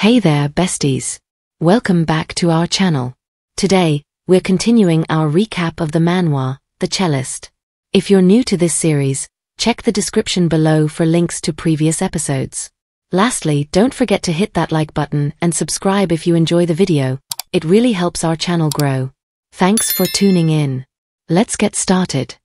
Hey there, besties. Welcome back to our channel. Today, we're continuing our recap of the manhwa, The Cellist. If you're new to this series, check the description below for links to previous episodes. Lastly, don't forget to hit that like button and subscribe if you enjoy the video. It really helps our channel grow. Thanks for tuning in. Let's get started.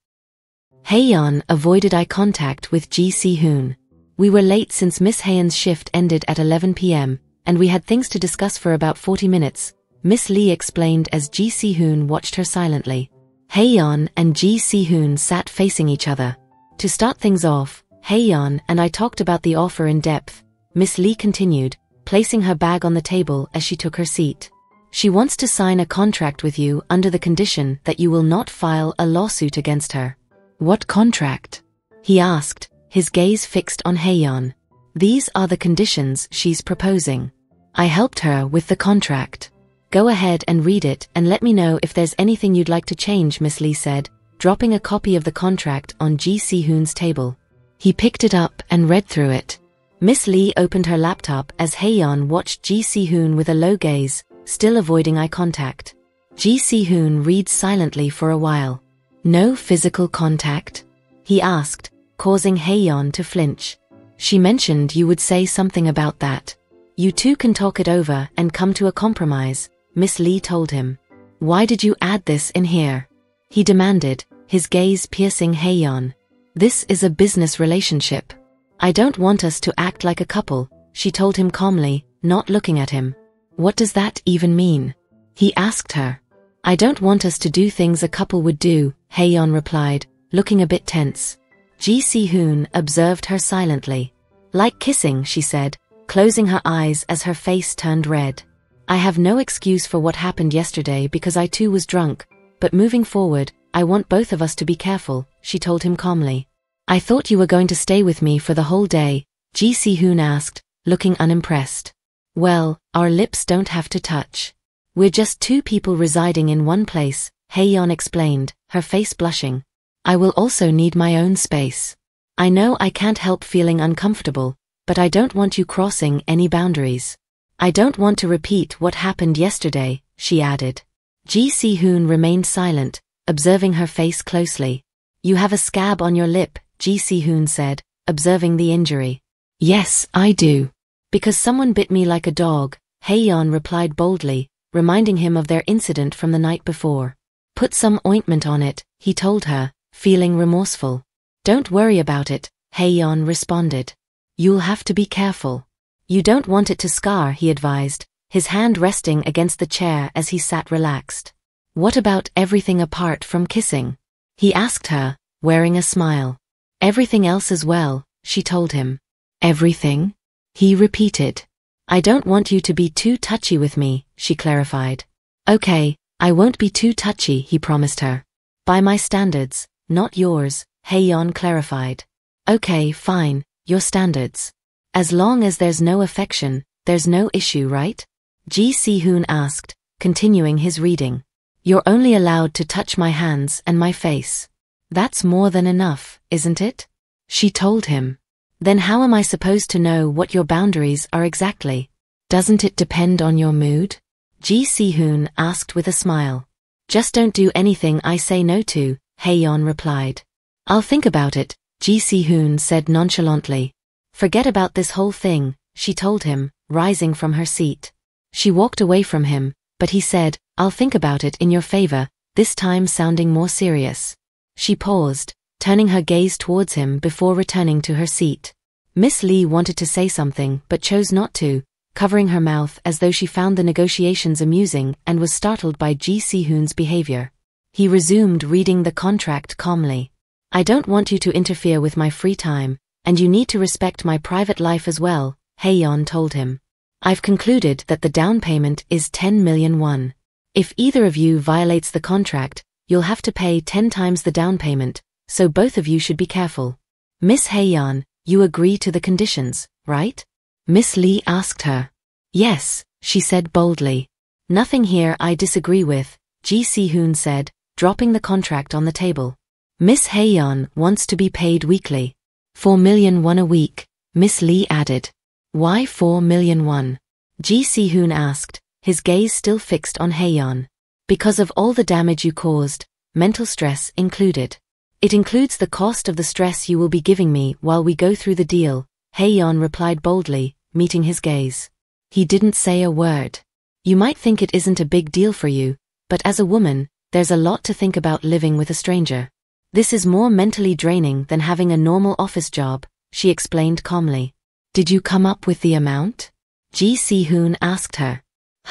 Hayeon avoided eye contact with Ji Sehun. We were late since Miss Hayeon's shift ended at 11 p.m. and we had things to discuss for about 40 minutes, Miss Lee explained as Ji Sehun watched her silently. Hayeon and Ji Sehun sat facing each other. To start things off, Hayeon and I talked about the offer in depth, Miss Lee continued, placing her bag on the table as she took her seat. She wants to sign a contract with you under the condition that you will not file a lawsuit against her. What contract? He asked, his gaze fixed on Hayeon. These are the conditions she's proposing. I helped her with the contract. Go ahead and read it and let me know if there's anything you'd like to change, Miss Lee said, dropping a copy of the contract on Ji Sehun's table. He picked it up and read through it. Miss Lee opened her laptop as Hayeon watched Ji Sehun with a low gaze, still avoiding eye contact. Ji Sehun reads silently for a while. No physical contact? He asked, causing Hayeon to flinch. She mentioned you would say something about that. You two can talk it over and come to a compromise, Miss Lee told him. Why did you add this in here? He demanded, his gaze piercing Hayeon. This is a business relationship. I don't want us to act like a couple, she told him calmly, not looking at him. What does that even mean? He asked her. I don't want us to do things a couple would do, Hayeon replied, looking a bit tense. Ji Sehun observed her silently. Like kissing, she said, closing her eyes as her face turned red. I have no excuse for what happened yesterday because I too was drunk, but moving forward, I want both of us to be careful, she told him calmly. I thought you were going to stay with me for the whole day, Ji Sehun asked, looking unimpressed. Well, our lips don't have to touch. We're just two people residing in one place, Hayeon explained, her face blushing. I will also need my own space. I know I can't help feeling uncomfortable, but I don't want you crossing any boundaries. I don't want to repeat what happened yesterday, she added. Ji Sehun remained silent, observing her face closely. You have a scab on your lip, Ji Sehun said, observing the injury. Yes, I do. Because someone bit me like a dog, Hayeon replied boldly, reminding him of their incident from the night before. Put some ointment on it, he told her, feeling remorseful. Don't worry about it, Hayeon responded. You'll have to be careful. You don't want it to scar, he advised, his hand resting against the chair as he sat relaxed. What about everything apart from kissing? He asked her, wearing a smile. Everything else as well, she told him. Everything? He repeated. I don't want you to be too touchy with me, she clarified. Okay, I won't be too touchy, he promised her. By my standards, not yours, Hayeon clarified. Okay, fine. Your standards. As long as there's no affection, there's no issue, right? Ji Sehun asked, continuing his reading. You're only allowed to touch my hands and my face. That's more than enough, isn't it? She told him. Then how am I supposed to know what your boundaries are exactly? Doesn't it depend on your mood? Ji Sehun asked with a smile. Just don't do anything I say no to, Hayeon replied. I'll think about it, Ji Sehun said nonchalantly. Forget about this whole thing, she told him, rising from her seat. She walked away from him, but he said, I'll think about it in your favor, this time sounding more serious. She paused, turning her gaze towards him before returning to her seat. Miss Lee wanted to say something but chose not to, covering her mouth as though she found the negotiations amusing and was startled by Ji Sehun's behavior. He resumed reading the contract calmly. I don't want you to interfere with my free time, and you need to respect my private life as well, Hayeon told him. I've concluded that the down payment is 10 million won. If either of you violates the contract, you'll have to pay 10 times the down payment, so both of you should be careful. Miss Hayeon, you agree to the conditions, right? Miss Lee asked her. Yes, she said boldly. Nothing here I disagree with, Ji Sehun said, dropping the contract on the table. Miss Hayeon wants to be paid weekly. 4 million won a week, Miss Lee added. Why 4 million won? Ji Sehun asked, his gaze still fixed on Hayeon. Because of all the damage you caused, mental stress included. It includes the cost of the stress you will be giving me while we go through the deal, Hayeon replied boldly, meeting his gaze. He didn't say a word. You might think it isn't a big deal for you, but as a woman, there's a lot to think about living with a stranger. This is more mentally draining than having a normal office job, she explained calmly. Did you come up with the amount? Ji Sehun asked her.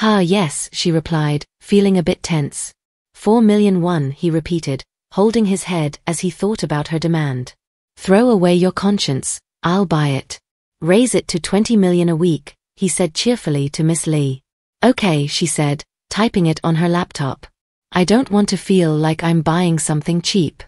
Yes, she replied, feeling a bit tense. 4 million won, he repeated, holding his head as he thought about her demand. Throw away your conscience, I'll buy it. Raise it to 20 million a week, he said cheerfully to Miss Lee. Okay, she said, typing it on her laptop. I don't want to feel like I'm buying something cheap.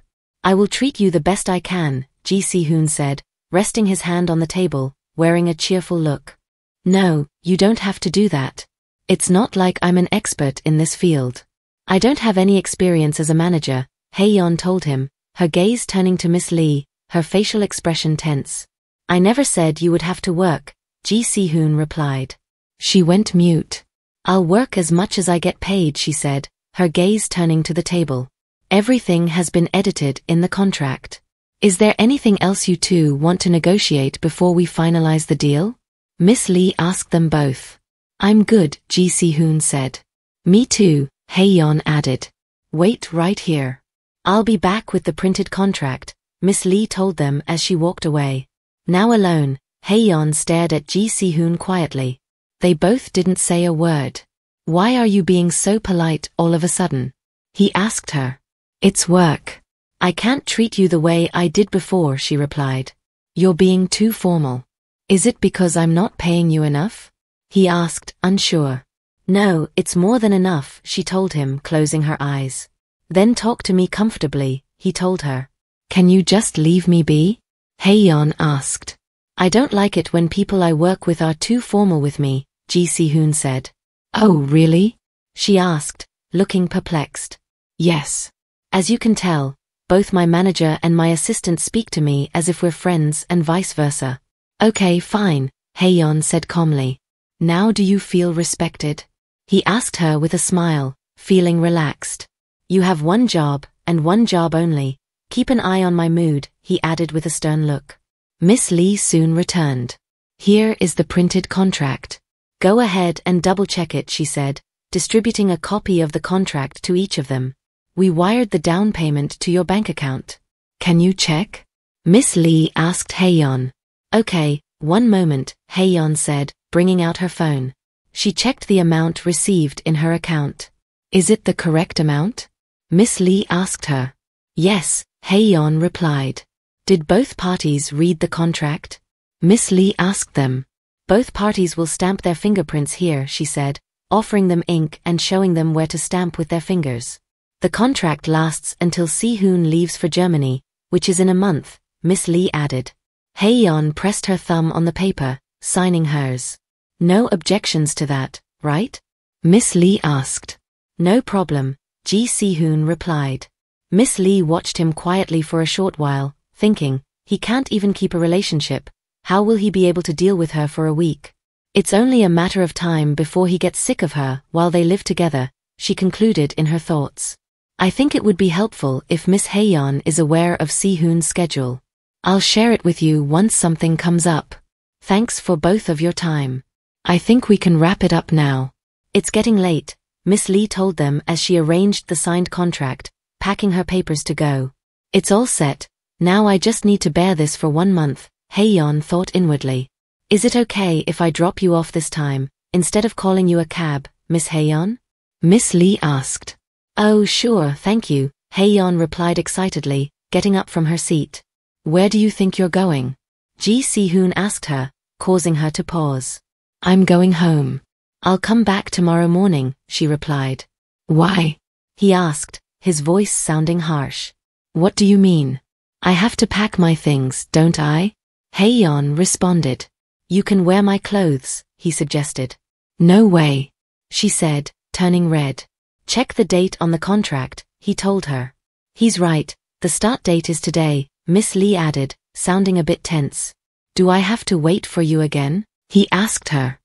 I will treat you the best I can, Ji Sehun said, resting his hand on the table, wearing a cheerful look. No, you don't have to do that. It's not like I'm an expert in this field. I don't have any experience as a manager, Hayeon told him, her gaze turning to Miss Lee, her facial expression tense. I never said you would have to work, Ji Sehun replied. She went mute. I'll work as much as I get paid, she said, her gaze turning to the table. Everything has been edited in the contract. Is there anything else you two want to negotiate before we finalize the deal? Miss Lee asked them both. I'm good, Ji Sehun said. Me too, Hayeon added. Wait right here. I'll be back with the printed contract, Miss Lee told them as she walked away. Now alone, Hayeon stared at Ji Sehun quietly. They both didn't say a word. Why are you being so polite all of a sudden? He asked her. It's work. I can't treat you the way I did before, she replied. You're being too formal. Is it because I'm not paying you enough? He asked, unsure. No, it's more than enough, she told him, closing her eyes. Then talk to me comfortably, he told her. Can you just leave me be? Hayeon asked. I don't like it when people I work with are too formal with me, Ji Sehun said. Oh, really? She asked, looking perplexed. Yes. As you can tell, both my manager and my assistant speak to me as if we're friends and vice versa. Okay, fine, Hayeon said calmly. Now do you feel respected? He asked her with a smile, feeling relaxed. You have one job, and one job only. Keep an eye on my mood, he added with a stern look. Miss Lee soon returned. Here is the printed contract. Go ahead and double-check it, she said, distributing a copy of the contract to each of them. We wired the down payment to your bank account. Can you check? Miss Lee asked Hayeon. Okay, one moment, Hayeon said, bringing out her phone. She checked the amount received in her account. Is it the correct amount? Miss Lee asked her. Yes, Hayeon replied. Did both parties read the contract? Miss Lee asked them. Both parties will stamp their fingerprints here, she said, offering them ink and showing them where to stamp with their fingers. The contract lasts until Sehun leaves for Germany, which is in a month, Miss Lee added. Hayeon pressed her thumb on the paper, signing hers. No objections to that, right? Miss Lee asked. No problem, Ji Sehun replied. Miss Lee watched him quietly for a short while, thinking, he can't even keep a relationship. How will he be able to deal with her for a week? It's only a matter of time before he gets sick of her while they live together, she concluded in her thoughts. I think it would be helpful if Miss Hayeon is aware of Sehun's schedule. I'll share it with you once something comes up. Thanks for both of your time. I think we can wrap it up now. It's getting late, Miss Lee told them as she arranged the signed contract, packing her papers to go. It's all set, now I just need to bear this for 1 month, Hayeon thought inwardly. Is it okay if I drop you off this time, instead of calling you a cab, Miss Hayeon? Miss Lee asked. Oh sure, thank you, Hayeon replied excitedly, getting up from her seat. Where do you think you're going? Ji Sehun asked her, causing her to pause. I'm going home. I'll come back tomorrow morning, she replied. Why? He asked, his voice sounding harsh. What do you mean? I have to pack my things, don't I? Hayeon responded. You can wear my clothes, he suggested. No way, she said, turning red. Check the date on the contract, he told her. He's right, the start date is today, Miss Lee added, sounding a bit tense. Do I have to wait for you again? He asked her.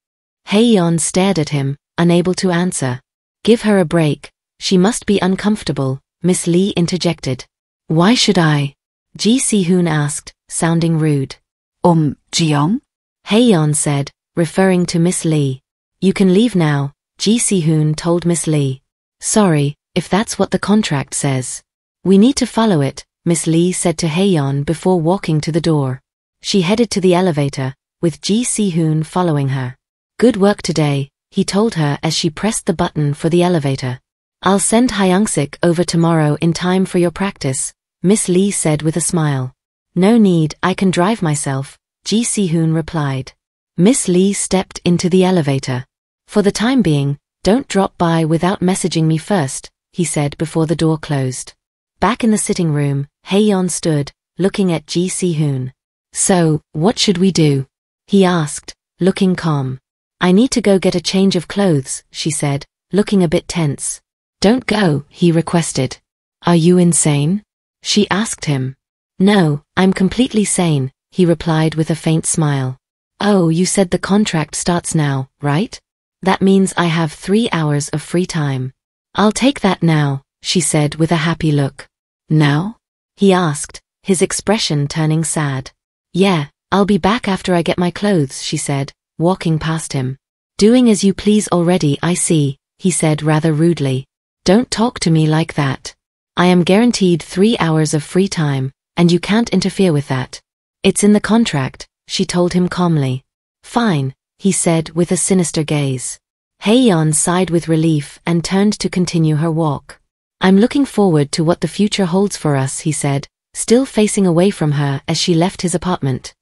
Hayeon stared at him, unable to answer. Give her a break. She must be uncomfortable, Miss Lee interjected. Why should I? Ji Sehun asked, sounding rude. Ji-young? Hayeon said, referring to Miss Lee. You can leave now, Ji Sehun told Miss Lee. Sorry, if that's what the contract says. We need to follow it, Miss Lee said to Hayeon before walking to the door. She headed to the elevator, with Ji Sehun following her. Good work today, he told her as she pressed the button for the elevator. I'll send Hayeon over tomorrow in time for your practice, Miss Lee said with a smile. No need, I can drive myself, Ji Sehun replied. Miss Lee stepped into the elevator. For the time being, don't drop by without messaging me first, he said before the door closed. Back in the sitting room, Hayeon stood, looking at Ji Sehun. So, what should we do? He asked, looking calm. I need to go get a change of clothes, she said, looking a bit tense. Don't go, he requested. Are you insane? She asked him. No, I'm completely sane, he replied with a faint smile. Oh, you said the contract starts now, right? That means I have 3 hours of free time. I'll take that now, she said with a happy look. Now? He asked, his expression turning sad. Yeah, I'll be back after I get my clothes, she said, walking past him. Doing as you please already, I see, he said rather rudely. Don't talk to me like that. I am guaranteed 3 hours of free time, and you can't interfere with that. It's in the contract, she told him calmly. Fine, he said with a sinister gaze. Hayeon sighed with relief and turned to continue her walk. I'm looking forward to what the future holds for us, he said, still facing away from her as she left his apartment.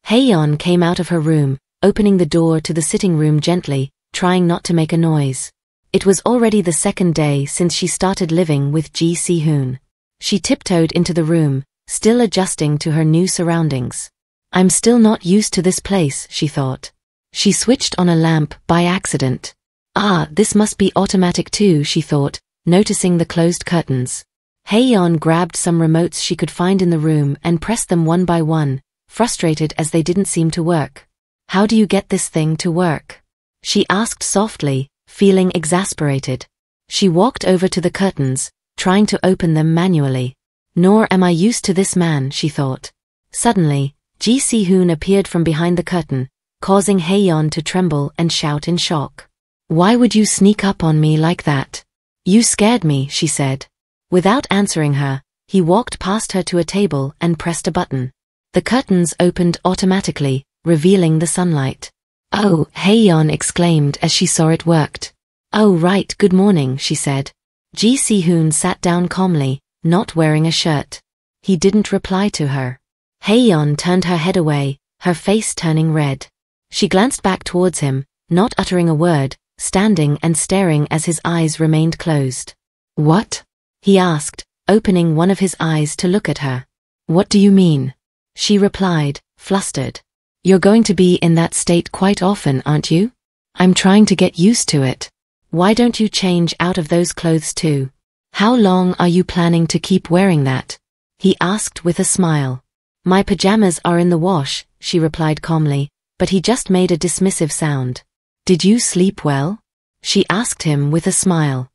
Hayeon came out of her room, opening the door to the sitting room gently, trying not to make a noise. It was already the second day since she started living with Ji Sehun. She tiptoed into the room, still adjusting to her new surroundings. I'm still not used to this place, she thought. She switched on a lamp by accident. Ah, this must be automatic too, she thought, noticing the closed curtains. Hayeon grabbed some remotes she could find in the room and pressed them one by one, frustrated as they didn't seem to work. How do you get this thing to work? She asked softly, feeling exasperated. She walked over to the curtains, trying to open them manually. Nor am I used to this man, she thought. Suddenly, Ji Sehun appeared from behind the curtain, causing Hayeon to tremble and shout in shock. Why would you sneak up on me like that? You scared me, she said. Without answering her, he walked past her to a table and pressed a button. The curtains opened automatically, revealing the sunlight. Oh, Hayeon exclaimed as she saw it worked. Oh right, good morning, she said. Ji Sehun sat down calmly, not wearing a shirt. He didn't reply to her. Hayeon turned her head away, her face turning red. She glanced back towards him, not uttering a word, standing and staring as his eyes remained closed. What? He asked, opening one of his eyes to look at her. What do you mean? She replied, flustered. You're going to be in that state quite often, aren't you? I'm trying to get used to it. Why don't you change out of those clothes too? How long are you planning to keep wearing that? He asked with a smile. My pajamas are in the wash, she replied calmly, but he just made a dismissive sound. Did you sleep well? She asked him with a smile.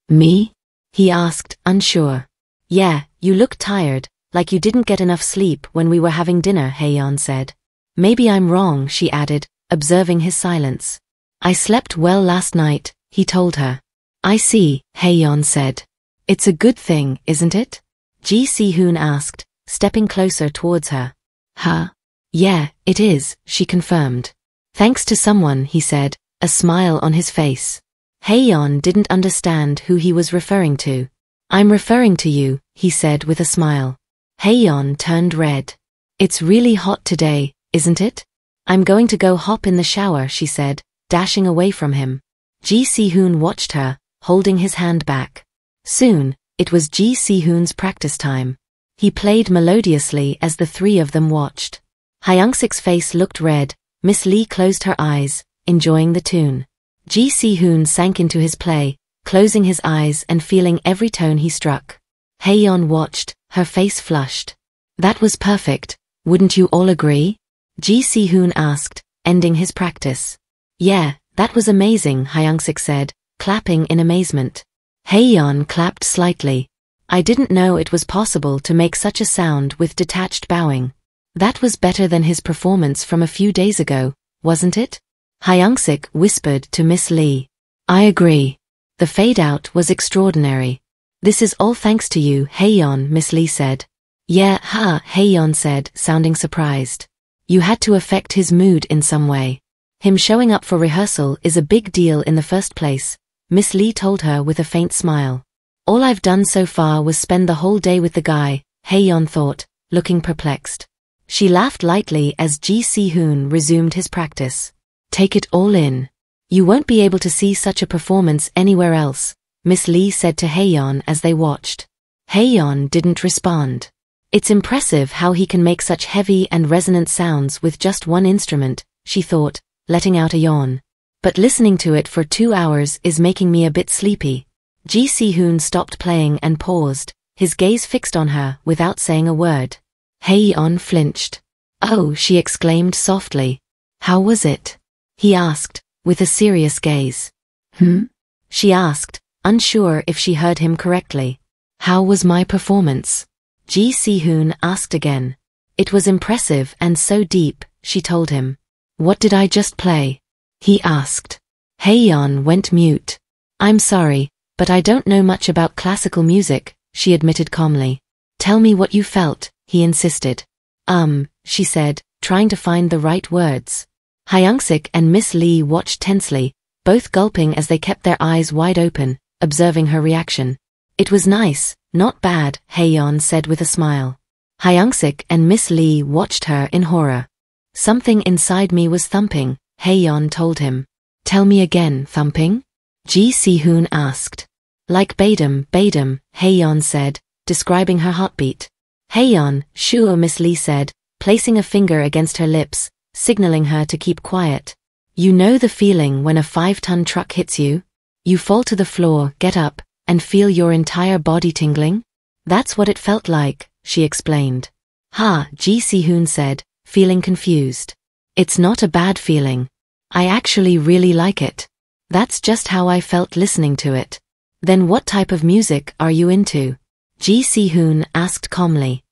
Me? He asked, unsure. Yeah, you look tired, like you didn't get enough sleep when we were having dinner, Hayeon said. Maybe I'm wrong, she added, observing his silence. I slept well last night, he told her. I see, Hayeon said. It's a good thing, isn't it? Ji Sehun asked, stepping closer towards her. Huh? Yeah, it is, she confirmed. Thanks to someone, he said, a smile on his face. Hayeon didn't understand who he was referring to. I'm referring to you, he said with a smile. Hayeon turned red. It's really hot today, isn't it? I'm going to go hop in the shower, she said, dashing away from him. Ji Sehun watched her, holding his hand back. Soon, it was Ji Sehun's practice time. He played melodiously as the three of them watched. Hayeon's face looked red, Miss Lee closed her eyes, enjoying the tune. Ji Sehun sank into his play, closing his eyes and feeling every tone he struck. Hayeon watched, her face flushed. That was perfect, wouldn't you all agree? Ji Sehun asked, ending his practice. Yeah, That was amazing, Hayeon said, clapping in amazement. Hayeon clapped slightly. I didn't know it was possible to make such a sound with detached bowing. That was better than his performance from a few days ago, wasn't it? Hayeon whispered to Miss Lee. I agree. The fade-out was extraordinary. This is all thanks to you, Hayeon, Miss Lee said. Yeah, Hayeon said, sounding surprised. You had to affect his mood in some way. Him showing up for rehearsal is a big deal in the first place, Miss Lee told her with a faint smile. All I've done so far was spend the whole day with the guy, Hayeon thought, looking perplexed. She laughed lightly as Ji Sehun resumed his practice. Take it all in. You won't be able to see such a performance anywhere else, Miss Lee said to Hayeon as they watched. Hayeon didn't respond. It's impressive how he can make such heavy and resonant sounds with just one instrument, she thought, letting out a yawn. But listening to it for 2 hours is making me a bit sleepy. Ji Sehun stopped playing and paused, his gaze fixed on her without saying a word. Hayeon flinched. Oh, she exclaimed softly. How was it? He asked, with a serious gaze. She asked, unsure if she heard him correctly. How was my performance? Ji Sehun asked again. It was impressive and so deep, she told him. What did I just play? He asked. Hayeon went mute. I'm sorry, but I don't know much about classical music, she admitted calmly. Tell me what you felt, he insisted. She said, trying to find the right words. Hayeon and Miss Lee watched tensely, both gulping as they kept their eyes wide open, observing her reaction. It was nice, not bad, Hayeon said with a smile. Hayeon and Miss Lee watched her in horror. Something inside me was thumping, Hayeon told him. Tell me again, thumping? Ji Sehun asked. Like Badum, Hayeon said, describing her heartbeat. Hayeon, sure, Miss Lee said, placing a finger against her lips, signaling her to keep quiet. You know the feeling when a 5-ton truck hits you? You fall to the floor, get up, and feel your entire body tingling? That's what it felt like, she explained. Ji Sehun said, feeling confused. It's not a bad feeling. I actually really like it. That's just how I felt listening to it. Then what type of music are you into? Ji Sehun asked calmly.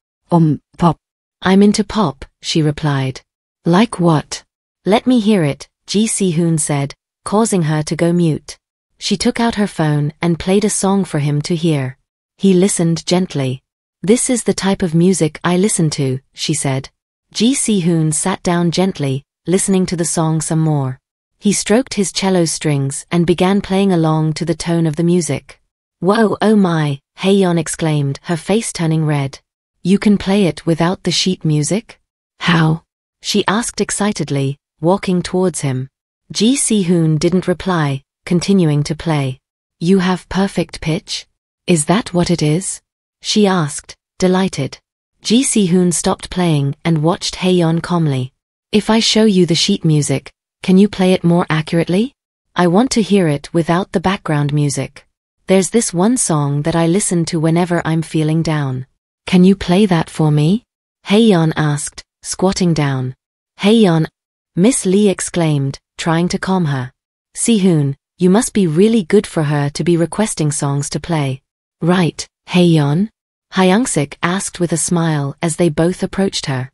Pop. I'm into pop, she replied. Like what? Let me hear it, Ji Sehun said, causing her to go mute. She took out her phone and played a song for him to hear. He listened gently. This is the type of music I listen to, she said. Ji Sehun sat down gently, listening to the song some more. He stroked his cello strings and began playing along to the tone of the music. Whoa, oh my, Hayeon exclaimed, her face turning red. You can play it without the sheet music? How? She asked excitedly, walking towards him. Ji Sehun didn't reply, continuing to play. You have perfect pitch? Is that what it is? She asked, delighted. Ji Sehun stopped playing and watched Hayeon calmly. If I show you the sheet music, can you play it more accurately? I want to hear it without the background music. There's this one song that I listen to whenever I'm feeling down. Can you play that for me? Hayeon asked, squatting down. Hayeon, Miss Lee exclaimed, trying to calm her. Sehun, you must be really good for her to be requesting songs to play. Right, Hayeon? Hayeon asked with a smile as they both approached her.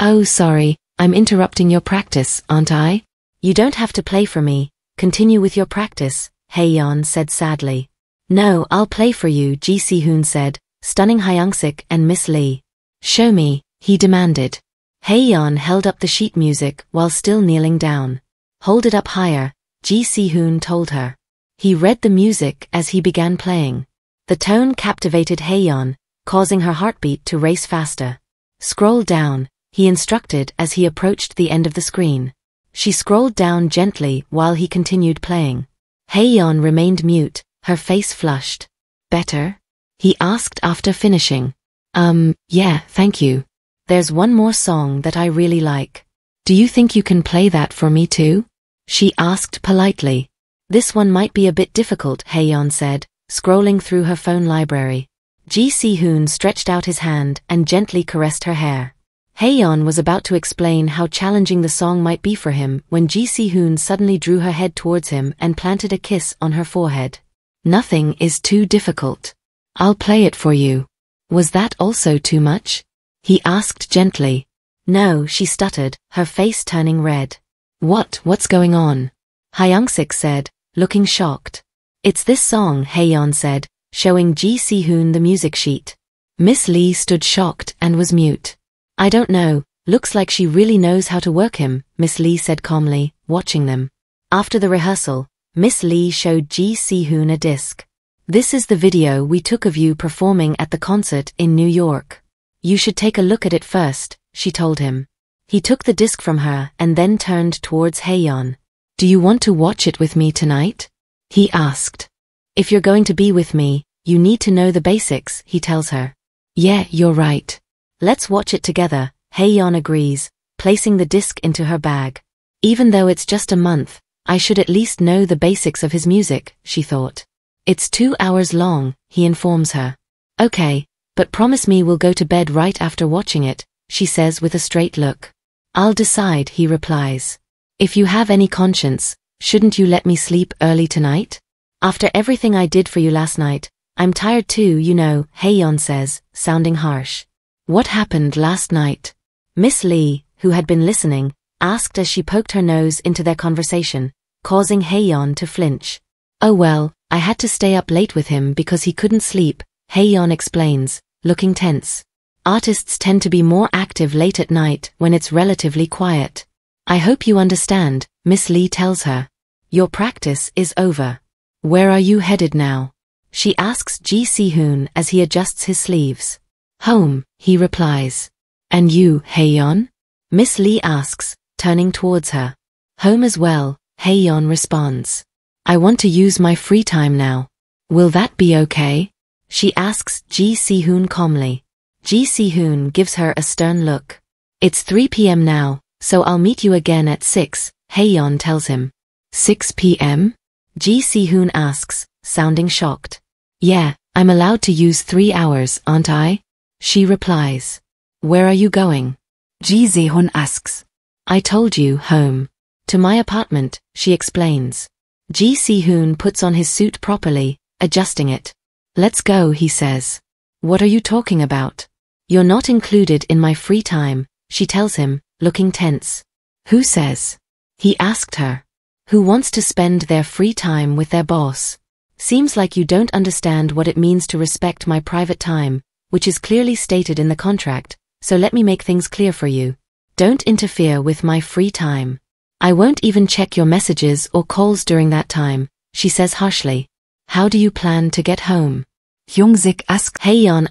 Oh, sorry, I'm interrupting your practice, aren't I? You don't have to play for me, continue with your practice, Hayeon said sadly. No, I'll play for you, Ji Sehun said, stunning Hayeon and Miss Lee. Show me, he demanded. Hayeon held up the sheet music while still kneeling down. Hold it up higher, Ji Sehun told her. He read the music as he began playing. The tone captivated Hayeon, causing her heartbeat to race faster. Scroll down, he instructed as he approached the end of the screen. She scrolled down gently while he continued playing. Hayeon remained mute, her face flushed. Better? He asked after finishing. Yeah, thank you. There's one more song that I really like. Do you think you can play that for me too? She asked politely. This one might be a bit difficult, Hayeon said, scrolling through her phone library. Ji Sehun stretched out his hand and gently caressed her hair. Hayeon was about to explain how challenging the song might be for him when Ji Sehun suddenly drew her head towards him and planted a kiss on her forehead. Nothing is too difficult. I'll play it for you. Was that also too much? He asked gently. No, she stuttered, her face turning red. What's going on? Hayeon said, looking shocked. It's this song, Hayeon said, showing Ji Sehun the music sheet. Miss Lee stood shocked and was mute. I don't know, looks like she really knows how to work him, Miss Lee said calmly, watching them. After the rehearsal, Miss Lee showed Ji Sehun a disc. This is the video we took of you performing at the concert in New York. You should take a look at it first, she told him. He took the disc from her and then turned towards Hayeon. Do you want to watch it with me tonight? He asked. If you're going to be with me, you need to know the basics, he tells her. Yeah, you're right. Let's watch it together, Hayeon agrees, placing the disc into her bag. Even though it's just a month, I should at least know the basics of his music, she thought. It's 2 hours long, he informs her. Okay, but promise me we'll go to bed right after watching it, she says with a straight look. I'll decide, he replies. If you have any conscience, shouldn't you let me sleep early tonight? After everything I did for you last night, I'm tired too, you know, Hayeon says, sounding harsh. What happened last night? Miss Lee, who had been listening, asked as she poked her nose into their conversation, causing Hayeon to flinch. Oh well, I had to stay up late with him because he couldn't sleep, Hayeon explains, looking tense. Artists tend to be more active late at night when it's relatively quiet. I hope you understand, Miss Lee tells her. Your practice is over. Where are you headed now? She asks Ji Sehun as he adjusts his sleeves. Home, he replies. And you, Hayeon? Miss Lee asks, turning towards her. Home as well, Hayeon responds. I want to use my free time now. Will that be okay? She asks Ji Sehun calmly. Ji Sehun gives her a stern look. It's 3 p.m. now, so I'll meet you again at 6, Hayeon tells him. 6 p.m.? Ji Sehun asks, sounding shocked. Yeah, I'm allowed to use 3 hours, aren't I? She replies. Where are you going? Ji Sehun asks. I told you, home. To my apartment, she explains. Ji Sehun puts on his suit properly, adjusting it. Let's go, he says. What are you talking about? You're not included in my free time, she tells him, looking tense. Who says? He asked her. Who wants to spend their free time with their boss? Seems like you don't understand what it means to respect my private time, which is clearly stated in the contract, so let me make things clear for you. Don't interfere with my free time. I won't even check your messages or calls during that time, she says harshly. How do you plan to get home? Hyungsik asks Hayeon.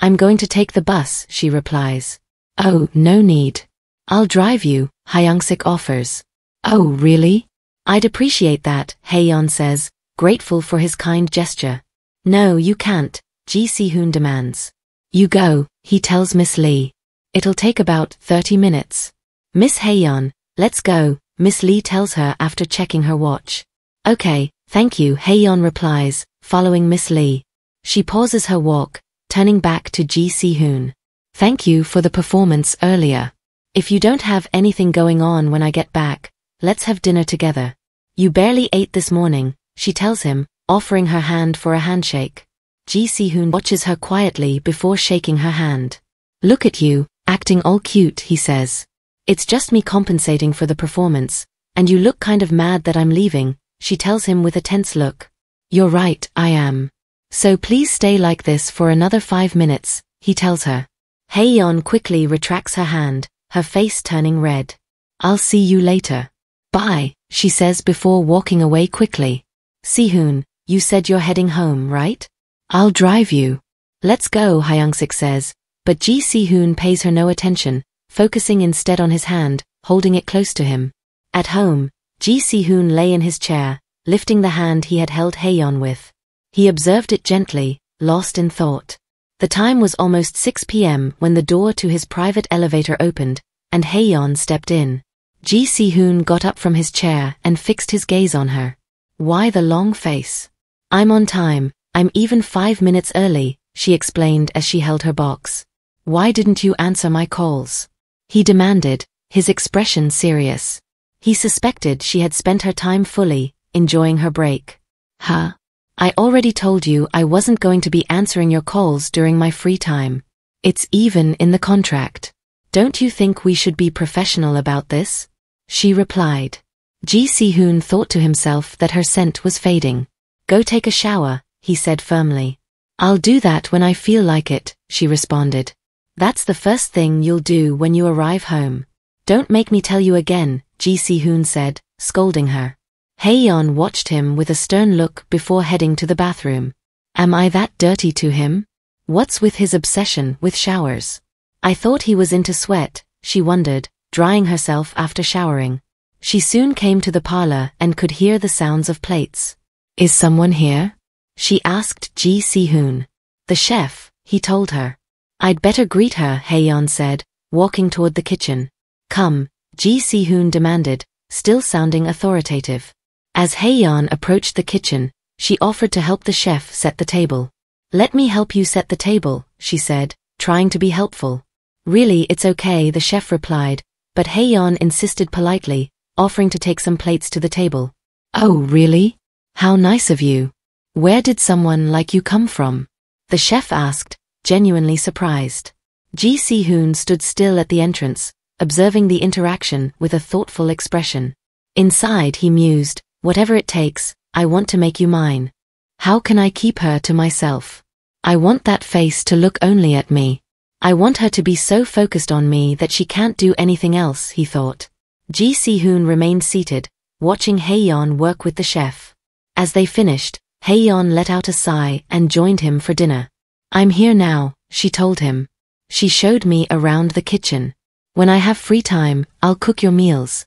I'm going to take the bus, she replies. Oh, no need. I'll drive you, Hyungsik offers. Oh, really? I'd appreciate that, Hayeon says, grateful for his kind gesture. No, you can't, Ji Sehun demands. You go, he tells Miss Lee. It'll take about 30 minutes. Miss Hayeon, let's go, Miss Lee tells her after checking her watch. Okay, thank you, Hayeon replies, following Miss Lee. She pauses her walk, turning back to Ji Sehun. Thank you for the performance earlier. If you don't have anything going on when I get back, let's have dinner together. You barely ate this morning, she tells him, offering her hand for a handshake. Ji Sehun watches her quietly before shaking her hand. Look at you, acting all cute, he says. It's just me compensating for the performance, and you look kind of mad that I'm leaving, she tells him with a tense look. You're right, I am. So please stay like this for another 5 minutes, he tells her. Hayeon quickly retracts her hand, her face turning red. I'll see you later. Bye, she says before walking away quickly. Sehun, you said you're heading home, right? I'll drive you. Let's go, Hyungsik says, but Ji Sehun pays her no attention, focusing instead on his hand, holding it close to him. At home, Ji Sehun lay in his chair, lifting the hand he had held Hayeon with. He observed it gently, lost in thought. The time was almost 6 p.m. when the door to his private elevator opened, and Hayeon stepped in. Ji Sehun got up from his chair and fixed his gaze on her. Why the long face? I'm on time, I'm even 5 minutes early, she explained as she held her box. Why didn't you answer my calls? he demanded, his expression serious. He suspected she had spent her time fully, enjoying her break. Huh? I already told you I wasn't going to be answering your calls during my free time. It's even in the contract. Don't you think we should be professional about this? She replied. Ji Sehun thought to himself that her scent was fading. Go take a shower, he said firmly. I'll do that when I feel like it, she responded. That's the first thing you'll do when you arrive home. Don't make me tell you again, Ji Sehun said, scolding her. Hayeon watched him with a stern look before heading to the bathroom. Am I that dirty to him? What's with his obsession with showers? I thought he was into sweat, she wondered, drying herself after showering. She soon came to the parlor and could hear the sounds of plates. Is someone here? She asked Ji Sehun. The chef, he told her. I'd better greet her, Hayeon said, walking toward the kitchen. Come, Ji Sehun demanded, still sounding authoritative. As Hayeon approached the kitchen, she offered to help the chef set the table. Let me help you set the table, she said, trying to be helpful. Really, it's okay, the chef replied, but Hayeon insisted politely, offering to take some plates to the table. Oh, really? How nice of you. Where did someone like you come from? The chef asked, genuinely surprised. Ji Sehun stood still at the entrance, observing the interaction with a thoughtful expression. Inside he mused, whatever it takes, I want to make you mine. How can I keep her to myself? I want that face to look only at me. I want her to be so focused on me that she can't do anything else, he thought. Ji Sehun remained seated, watching Hayeon work with the chef. As they finished, Hayeon let out a sigh and joined him for dinner. I'm here now, she told him. She showed me around the kitchen. When I have free time, I'll cook your meals.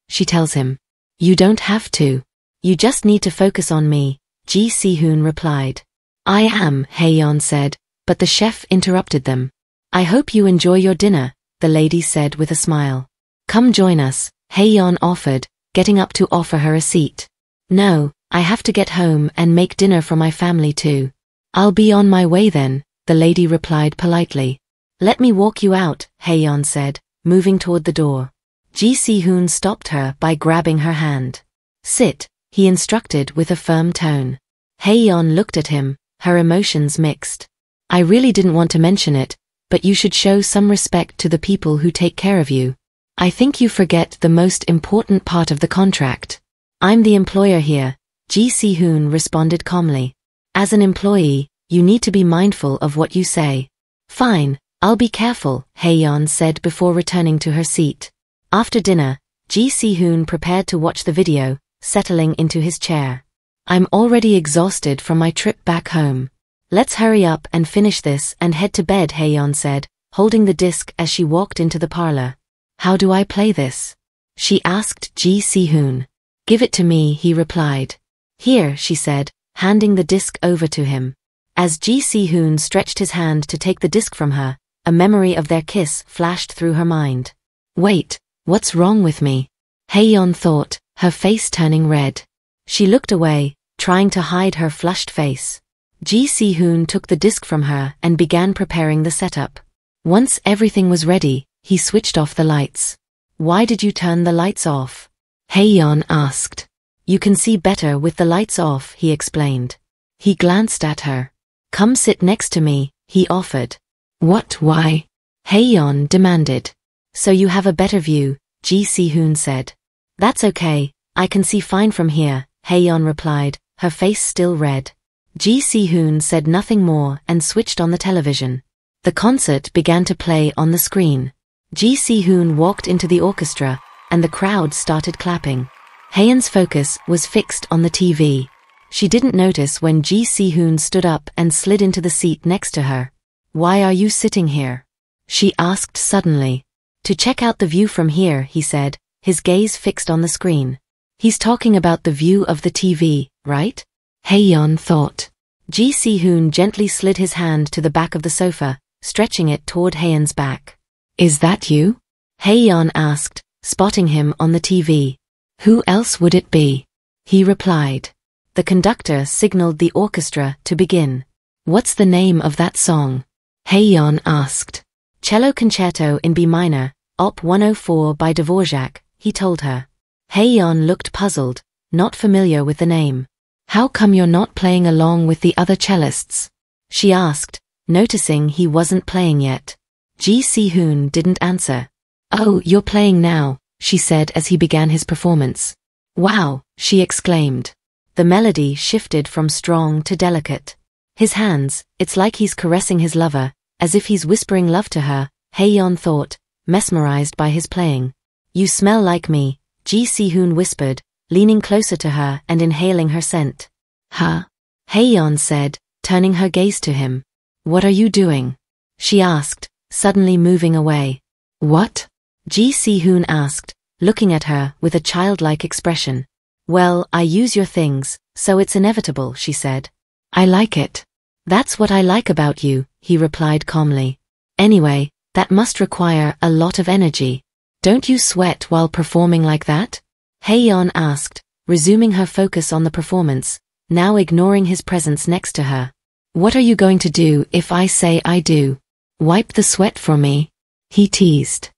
She tells him. You don't have to. You just need to focus on me, Ji Sehun replied. I am, Hayeon said, but the chef interrupted them. I hope you enjoy your dinner, the lady said with a smile. Come join us, Hayeon offered, getting up to offer her a seat. No, I have to get home and make dinner for my family too. I'll be on my way then, the lady replied politely. Let me walk you out, Hayeon said, moving toward the door. Ji Sehun stopped her by grabbing her hand. Sit, he instructed with a firm tone. Hayeon looked at him, her emotions mixed. I really didn't want to mention it, but you should show some respect to the people who take care of you. I think you forget the most important part of the contract. I'm the employer here, Ji Sehun responded calmly. As an employee, you need to be mindful of what you say. Fine, I'll be careful, Hayeon said before returning to her seat. After dinner, Ji Sehun prepared to watch the video, settling into his chair. I'm already exhausted from my trip back home. Let's hurry up and finish this and head to bed, Hayeon said, holding the disc as she walked into the parlor. How do I play this? She asked Ji Sehun. Give it to me, he replied. Here, she said, handing the disc over to him. As Ji Sehun stretched his hand to take the disc from her, a memory of their kiss flashed through her mind. Wait, what's wrong with me? Hayeon thought, her face turning red. She looked away, trying to hide her flushed face. Ji Sehun took the disc from her and began preparing the setup. Once everything was ready, he switched off the lights. Why did you turn the lights off? Hayeon asked. You can see better with the lights off, he explained. He glanced at her. Come sit next to me, he offered. What, why? Hayeon demanded. So you have a better view, Ji Sehun said. That's okay, I can see fine from here, Hayeon replied, her face still red. Ji Sehun said nothing more and switched on the television. The concert began to play on the screen. Ji Sehun walked into the orchestra, and the crowd started clapping. Hayeon's focus was fixed on the TV. She didn't notice when Ji Sehun stood up and slid into the seat next to her. Why are you sitting here? She asked suddenly. To check out the view from here, he said, his gaze fixed on the screen. He's talking about the view of the TV, right? Hayeon thought. Ji Sehun gently slid his hand to the back of the sofa, stretching it toward Hayeon's back. Is that you? Hayeon asked, spotting him on the TV. Who else would it be? He replied. The conductor signaled the orchestra to begin. What's the name of that song? Hayeon asked. Cello Concerto in B minor, Op. 104 by Dvorak, he told her. Hayeon looked puzzled, not familiar with the name. How come you're not playing along with the other cellists? She asked, noticing he wasn't playing yet. Ji Sehun didn't answer. Oh, you're playing now, she said as he began his performance. Wow, she exclaimed. The melody shifted from strong to delicate. His hands, it's like he's caressing his lover, as if he's whispering love to her, Hayeon thought, mesmerized by his playing. You smell like me, Ji Sehun whispered, leaning closer to her and inhaling her scent. Huh? Hayeon said, turning her gaze to him. What are you doing? She asked, suddenly moving away. What? Ji Sehun asked, looking at her with a childlike expression. Well, I use your things, so it's inevitable, she said. I like it. That's what I like about you, he replied calmly. Anyway, that must require a lot of energy. Don't you sweat while performing like that? Hayeon asked, resuming her focus on the performance, now ignoring his presence next to her. What are you going to do if I say I do? Wipe the sweat for me? He teased.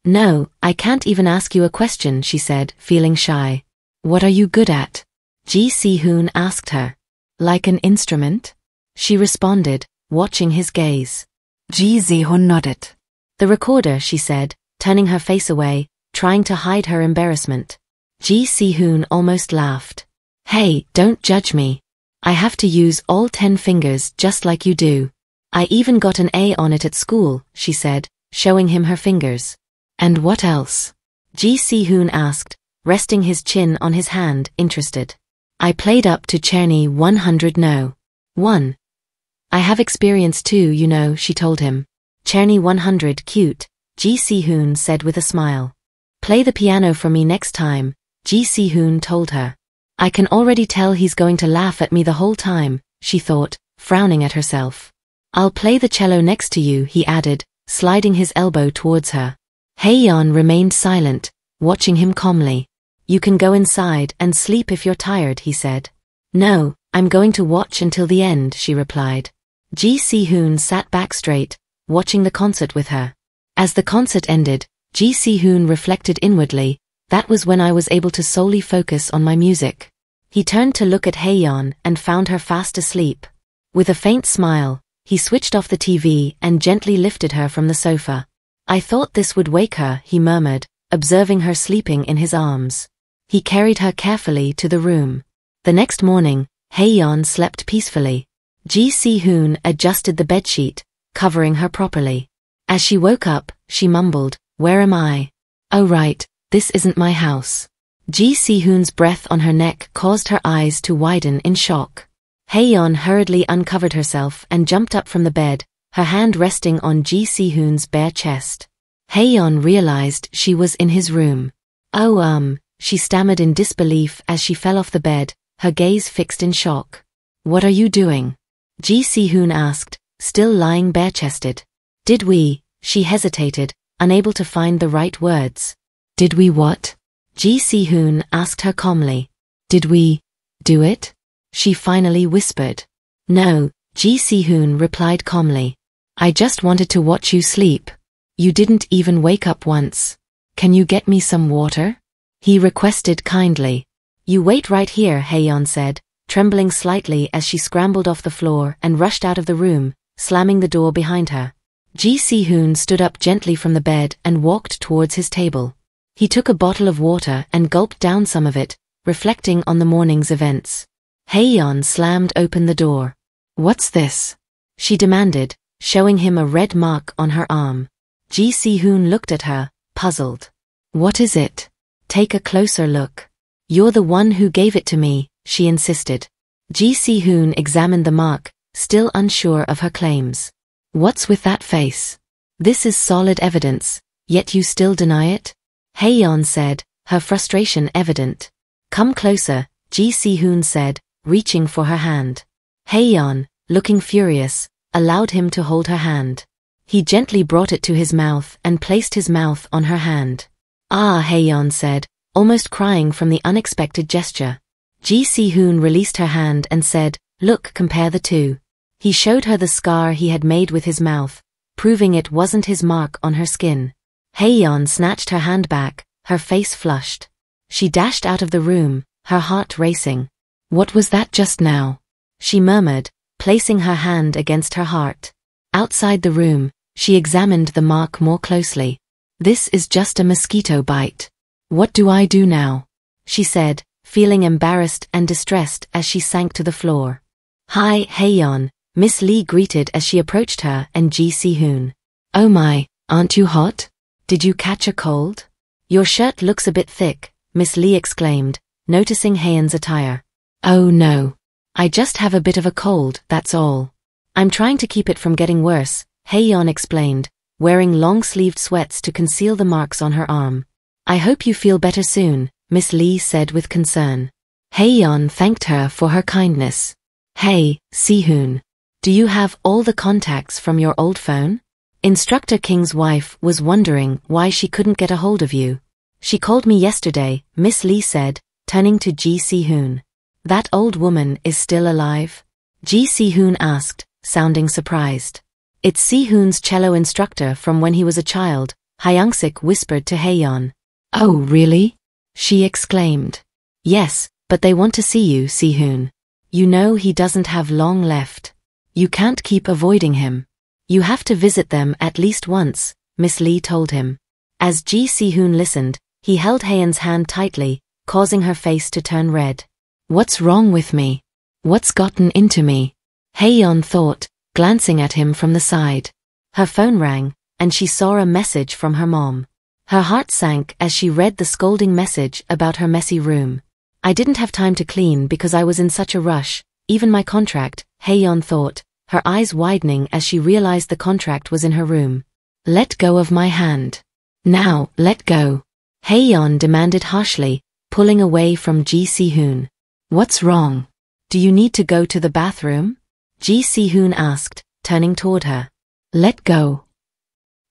No, I can't even ask you a question, she said, feeling shy. What are you good at? Ji Sehun asked her. Like an instrument? She responded, watching his gaze. Ji Sehun nodded. The recorder, she said, turning her face away, trying to hide her embarrassment. Ji Sehun almost laughed. Hey, don't judge me. I have to use all 10 fingers just like you do. I even got an A on it at school, she said, showing him her fingers. And what else? Ji Sehun asked, resting his chin on his hand, interested. I played up to Cherny 100 no. 1. I have experience too, you know, she told him. Cherny 100 cute, Ji Sehun said with a smile. Play the piano for me next time, Ji Sehun told her. I can already tell he's going to laugh at me the whole time, she thought, frowning at herself. I'll play the cello next to you, he added, sliding his elbow towards her. Hayeon remained silent, watching him calmly. You can go inside and sleep if you're tired, he said. No, I'm going to watch until the end, she replied. Ji Sehun sat back straight, watching the concert with her. As the concert ended, Ji Sehun reflected inwardly, that was when I was able to solely focus on my music. He turned to look at Hayeon and found her fast asleep. With a faint smile, he switched off the TV and gently lifted her from the sofa. I thought this would wake her, he murmured, observing her sleeping in his arms. He carried her carefully to the room. The next morning, Hayeon slept peacefully. Ji Sehun adjusted the bedsheet, covering her properly. As she woke up, she mumbled, Where am I? Oh right, this isn't my house. Ji Sehun's breath on her neck caused her eyes to widen in shock. Hayeon hurriedly uncovered herself and jumped up from the bed, her hand resting on Ji Sehun's bare chest. Hayeon realized she was in his room. Oh, she stammered in disbelief as she fell off the bed, her gaze fixed in shock. What are you doing? Ji Sehun asked, still lying bare-chested. Did we? She hesitated, unable to find the right words. Did we what? Ji Sehun asked her calmly. Did we do it? She finally whispered. No, Ji Sehun replied calmly. I just wanted to watch you sleep. You didn't even wake up once. Can you get me some water? He requested kindly. You wait right here, Hayeon said, trembling slightly as she scrambled off the floor and rushed out of the room, slamming the door behind her. Ji Sehun stood up gently from the bed and walked towards his table. He took a bottle of water and gulped down some of it, reflecting on the morning's events. Hayeon slammed open the door. What's this? She demanded, showing him a red mark on her arm. Ji Sehun looked at her, puzzled. What is it? Take a closer look. You're the one who gave it to me, she insisted. Ji Sehun examined the mark, still unsure of her claims. What's with that face? This is solid evidence, yet you still deny it? Hayeon said, her frustration evident. Come closer, Ji Sehun said, reaching for her hand. Hayeon, looking furious, allowed him to hold her hand. He gently brought it to his mouth and placed his mouth on her hand. Ah, Hayeon said, almost crying from the unexpected gesture. Ji Sehun released her hand and said, Look, compare the two. He showed her the scar he had made with his mouth, proving it wasn't his mark on her skin. Hayeon snatched her hand back, her face flushed. She dashed out of the room, her heart racing. "What was that just now?" she murmured, placing her hand against her heart. Outside the room, she examined the mark more closely. "This is just a mosquito bite. What do I do now?" she said, feeling embarrassed and distressed as she sank to the floor. "Hi, Hayeon," Miss Lee greeted as she approached her and Ji Sehun. "Oh my, aren't you hot? Did you catch a cold? Your shirt looks a bit thick," Miss Lee exclaimed, noticing Hayeon's attire. "Oh no. I just have a bit of a cold, that's all. I'm trying to keep it from getting worse," Hayeon explained, wearing long-sleeved sweats to conceal the marks on her arm. "I hope you feel better soon," Miss Lee said with concern. Hayeon thanked her for her kindness. "Hey, Sehun. Do you have all the contacts from your old phone? Instructor King's wife was wondering why she couldn't get a hold of you. She called me yesterday," Miss Lee said, turning to Ji Sehun. "That old woman is still alive?" Ji Sehun asked, sounding surprised. "It's Sehun's cello instructor from when he was a child," Hyangsik whispered to Hayeon. "Oh really?" she exclaimed. "Yes, but they want to see you, Sehun. You know he doesn't have long left. You can't keep avoiding him. You have to visit them at least once," Miss Lee told him. As Ji Sehun listened, he held Hayeon's hand tightly, causing her face to turn red. "What's wrong with me? What's gotten into me?" Hayeon thought, glancing at him from the side. Her phone rang, and she saw a message from her mom. Her heart sank as she read the scolding message about her messy room. "I didn't have time to clean because I was in such a rush, even my contract," Hayeon thought, her eyes widening as she realized the contract was in her room. "Let go of my hand. Now, let go," Hayeon demanded harshly, pulling away from Ji Sehun. "What's wrong? Do you need to go to the bathroom?" Ji Sehun asked, turning toward her. "Let go,"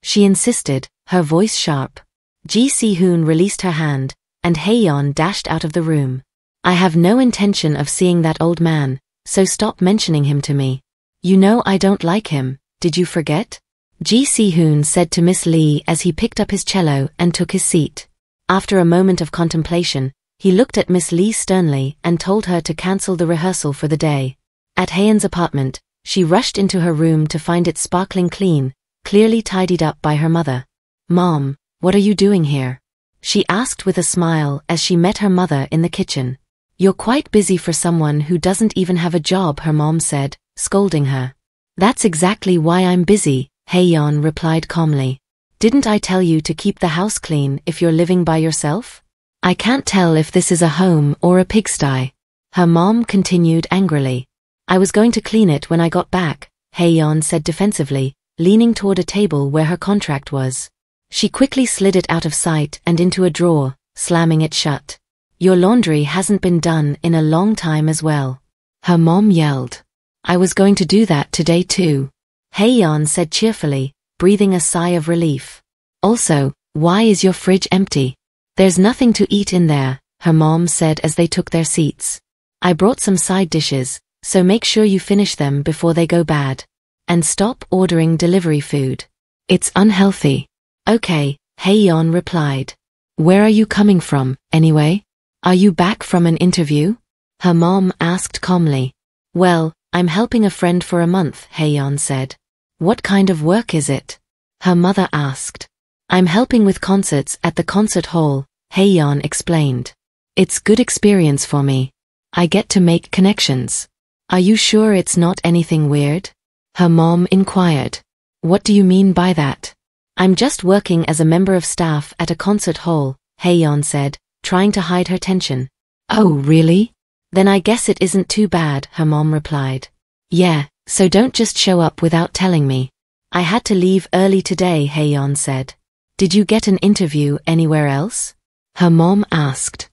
she insisted, her voice sharp. Ji Sehun released her hand, and Hayeon dashed out of the room. "I have no intention of seeing that old man, so stop mentioning him to me. You know I don't like him, did you forget?" Ji Sehun said to Miss Lee as he picked up his cello and took his seat. After a moment of contemplation, he looked at Miss Lee sternly and told her to cancel the rehearsal for the day. At Hayeon's apartment, she rushed into her room to find it sparkling clean, clearly tidied up by her mother. "Mom, what are you doing here?" she asked with a smile as she met her mother in the kitchen. "You're quite busy for someone who doesn't even have a job," her mom said, scolding her. "That's exactly why I'm busy," Hayeon replied calmly. "Didn't I tell you to keep the house clean if you're living by yourself? I can't tell if this is a home or a pigsty," her mom continued angrily. "I was going to clean it when I got back," Hayeon said defensively, leaning toward a table where her contract was. She quickly slid it out of sight and into a drawer, slamming it shut. "Your laundry hasn't been done in a long time as well," her mom yelled. "I was going to do that today too," Hayeon said cheerfully, breathing a sigh of relief. "Also, why is your fridge empty?" "There's nothing to eat in there," her mom said as they took their seats. "I brought some side dishes, so make sure you finish them before they go bad. And stop ordering delivery food. It's unhealthy." "Okay," Hayeon replied. "Where are you coming from, anyway? Are you back from an interview?" her mom asked calmly. "Well, I'm helping a friend for a month," Hayeon said. "What kind of work is it?" her mother asked. "I'm helping with concerts at the concert hall," Hayeon explained. "It's good experience for me. I get to make connections." "Are you sure it's not anything weird?" her mom inquired. "What do you mean by that?" "I'm just working as a member of staff at a concert hall," Hayeon said, trying to hide her tension. "Oh, really? Then I guess it isn't too bad," her mom replied. "Yeah, so don't just show up without telling me." "I had to leave early today," Hayeon said. "Did you get an interview anywhere else?" her mom asked.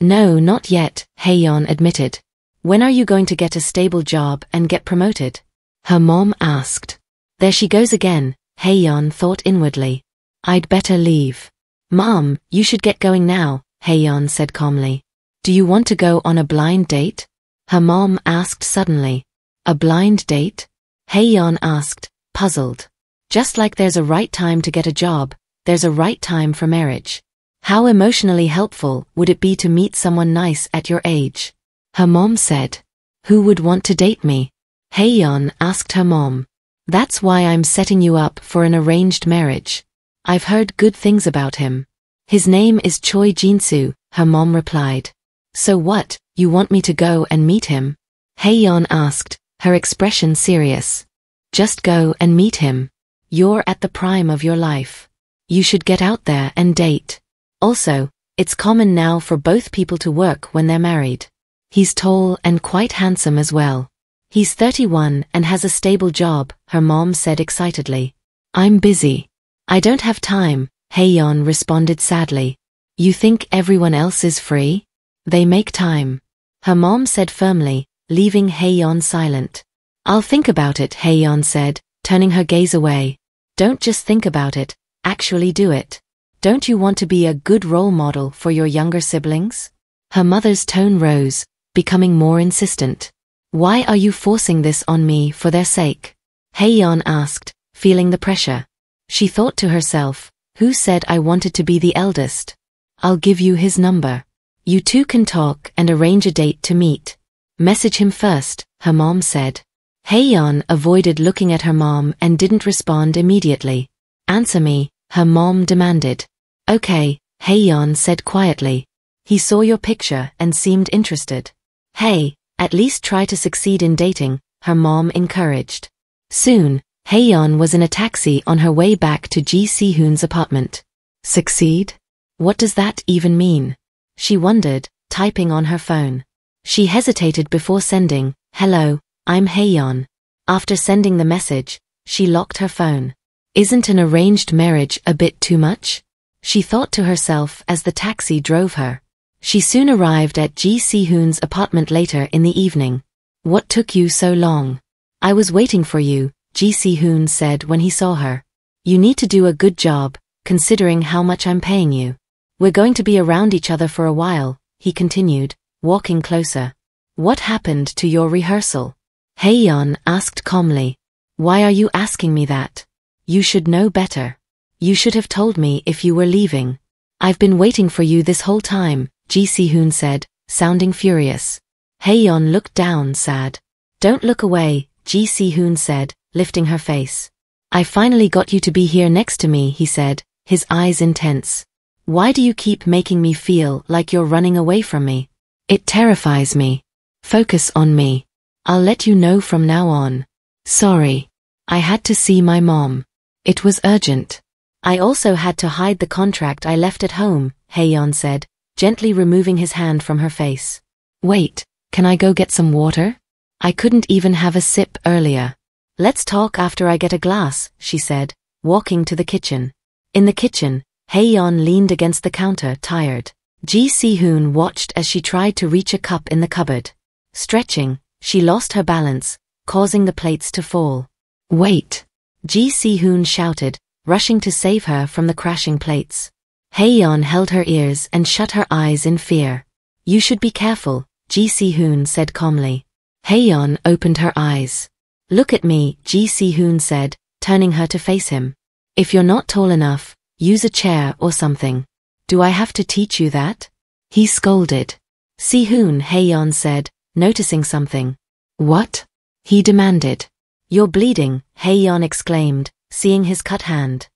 No, not yet," Hayeon admitted. "When are you going to get a stable job and get promoted?" her mom asked. There she goes again, Hayeon thought inwardly. "I'd better leave." "Mom, you should get going now," Hayeon said calmly. "Do you want to go on a blind date?" her mom asked suddenly. "A blind date?" Hayeon asked, puzzled. Just like there's a right time to get a job, there's a right time for marriage. How emotionally helpful would it be to meet someone nice at your age? Her mom said. Who would want to date me? Hayeon asked her mom. That's why I'm setting you up for an arranged marriage. I've heard good things about him. His name is Choi Jinsu, her mom replied. So what, you want me to go and meet him? Hayeon asked, her expression serious. Just go and meet him. You're at the prime of your life. You should get out there and date. Also, it's common now for both people to work when they're married. He's tall and quite handsome as well. He's 31 and has a stable job, her mom said excitedly. I'm busy. I don't have time, Hayeon responded sadly. You think everyone else is free? They make time. Her mom said firmly, leaving Hayeon silent. I'll think about it, Hayeon said, turning her gaze away. Don't just think about it, actually do it. Don't you want to be a good role model for your younger siblings? Her mother's tone rose, becoming more insistent. Why are you forcing this on me for their sake? Hayeon asked, feeling the pressure. She thought to herself, who said I wanted to be the eldest? I'll give you his number. You two can talk and arrange a date to meet. Message him first, her mom said. Hayeon avoided looking at her mom and didn't respond immediately. Answer me, her mom demanded. Okay, Hayeon said quietly. He saw your picture and seemed interested. Hey, at least try to succeed in dating, her mom encouraged. Soon, Hayeon was in a taxi on her way back to Ji Sehun's apartment. Succeed? What does that even mean? She wondered, typing on her phone. She hesitated before sending, hello, I'm Hayeon. After sending the message, she locked her phone. Isn't an arranged marriage a bit too much? She thought to herself as the taxi drove her. She soon arrived at Ji Sehun's apartment later in the evening. What took you so long? I was waiting for you, Ji Sehun said when he saw her. You need to do a good job, considering how much I'm paying you. We're going to be around each other for a while, he continued, walking closer. What happened to your rehearsal? Hayeon asked calmly. Why are you asking me that? You should know better. You should have told me if you were leaving. I've been waiting for you this whole time, Ji Sehun said, sounding furious. Hayeon looked down, sad. Don't look away, Ji Sehun said, lifting her face. I finally got you to be here next to me, he said, his eyes intense. Why do you keep making me feel like you're running away from me? It terrifies me. Focus on me. I'll let you know from now on. Sorry. I had to see my mom. It was urgent. I also had to hide the contract I left at home, Hayeon said, gently removing his hand from her face. Wait, can I go get some water? I couldn't even have a sip earlier. Let's talk after I get a glass, she said, walking to the kitchen. In the kitchen, Hayeon leaned against the counter, tired. Ji Sehun watched as she tried to reach a cup in the cupboard. Stretching, she lost her balance, causing the plates to fall. Wait! Ji Sehun shouted, rushing to save her from the crashing plates. Hayeon held her ears and shut her eyes in fear. You should be careful, Ji Sehun said calmly. Hayeon opened her eyes. Look at me, Ji Sehun said, turning her to face him. If you're not tall enough, use a chair or something. Do I have to teach you that? He scolded. Sehun, Hayeon said, noticing something. What? He demanded. You're bleeding, Hayeon exclaimed, seeing his cut hand.